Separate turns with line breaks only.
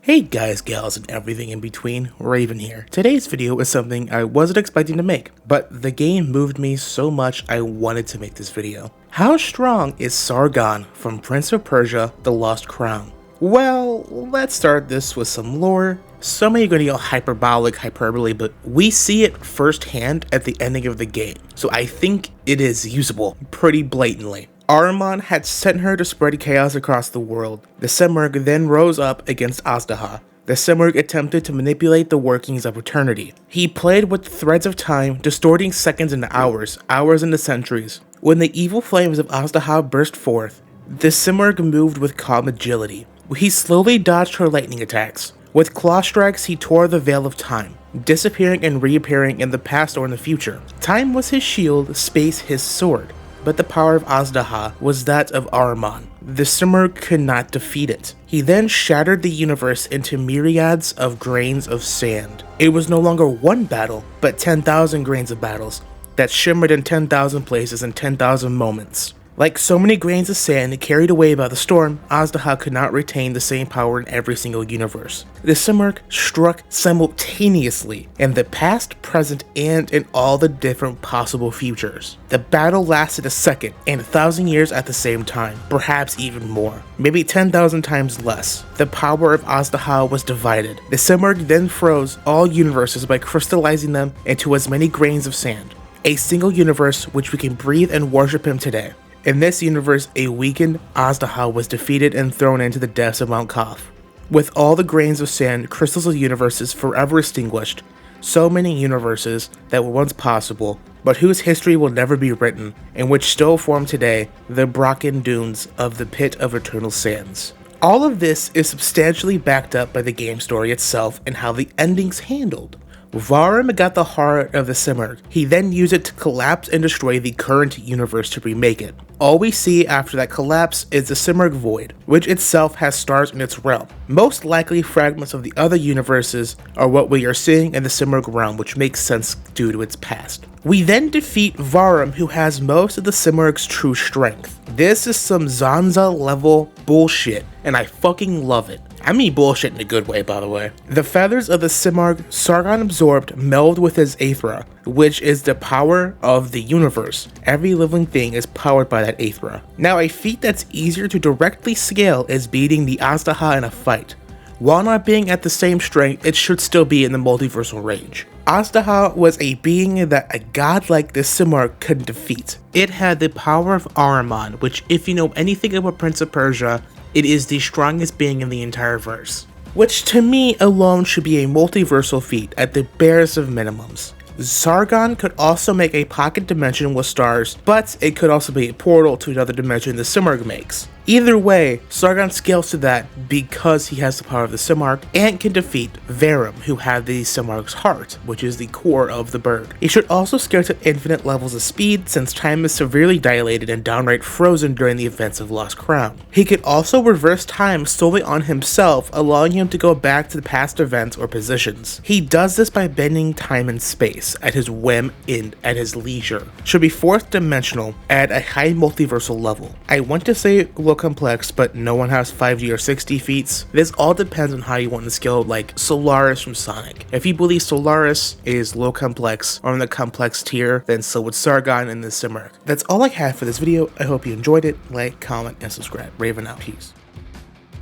Hey guys, gals, and everything in between, Raven here. Today's video is something I wasn't expecting to make, but the game moved me so much I wanted to make this video. How strong is Sargon from Prince of Persia, The Lost Crown? Well, let's start this with some lore. Some of you are going to yell hyperbole, but we see it firsthand at the ending of the game, so I think it is usable pretty blatantly. Ahriman had sent her to spread chaos across the world. The Simurgh then rose up against Azdaha. The Simurgh attempted to manipulate the workings of eternity. He played with threads of time, distorting seconds into hours, hours into centuries. When the evil flames of Azdaha burst forth, the Simurgh moved with calm agility. He slowly dodged her lightning attacks. With claw strikes, he tore the veil of time, disappearing and reappearing in the past or in the future. Time was his shield, space his sword. But the power of Azdaha was that of Ahriman. The Simurgh could not defeat it. He then shattered the universe into myriads of grains of sand. It was no longer one battle, but 10,000 grains of battles that shimmered in 10,000 places in 10,000 moments. Like so many grains of sand carried away by the storm, Azdaha could not retain the same power in every single universe. The Simurgh struck simultaneously in the past, present, and in all the different possible futures. The battle lasted a second and 1,000 years at the same time, perhaps even more, maybe 10,000 times less. The power of Azdaha was divided. The Simurgh then froze all universes by crystallizing them into as many grains of sand. A single universe which we can breathe and worship him today. In this universe, a weakened Azdaha was defeated and thrown into the depths of Mount Koth. With all the grains of sand, crystals of universes forever extinguished, so many universes that were once possible, but whose history will never be written, and which still form today the Brocken Dunes of the Pit of Eternal Sands. All of this is substantially backed up by the game story itself and how the ending's handled. Varum got the heart of the Simurgh. He then used it to collapse and destroy the current universe to remake it. All we see after that collapse is the Simurgh Void, which itself has stars in its realm. Most likely fragments of the other universes are what we are seeing in the Simurgh realm, which makes sense due to its past. We then defeat Varum, who has most of the Simurgh's true strength. This is some Zanza level bullshit, and I fucking love it. I mean bullshit in a good way, by the way. The feathers of the Simurgh Sargon absorbed meld with his Aethra, which is the power of the universe. Every living thing is powered by that Aethra. Now, a feat that's easier to directly scale is beating the Azdaha in a fight. While not being at the same strength, it should still be in the multiversal range. Azdaha was a being that a god like the Simurgh could defeat. It had the power of Ahriman, which, if you know anything about Prince of Persia, it is the strongest being in the entire verse. Which to me alone should be a multiversal feat at the barest of minimums. Sargon could also make a pocket dimension with stars, but it could also be a portal to another dimension the Simurgh makes. Either way, Sargon scales to that because he has the power of the Simurgh and can defeat Varum, who had the Simurgh's heart, which is the core of the bird. He should also scale to infinite levels of speed since time is severely dilated and downright frozen during the events of Lost Crown. He could also reverse time solely on himself, allowing him to go back to the past events or positions. He does this by bending time and space at his whim and at his leisure. Should be fourth dimensional at a high multiversal level. I want to say low complex, but no one has 5G or 60 feats. This all depends on how you want to scale, like Solaris from Sonic. If you believe Solaris is low complex or in the complex tier, then so would Sargon and the Simurgh. That's all I have for this video. I hope you enjoyed it. Like, comment, and subscribe. Raven out. Peace.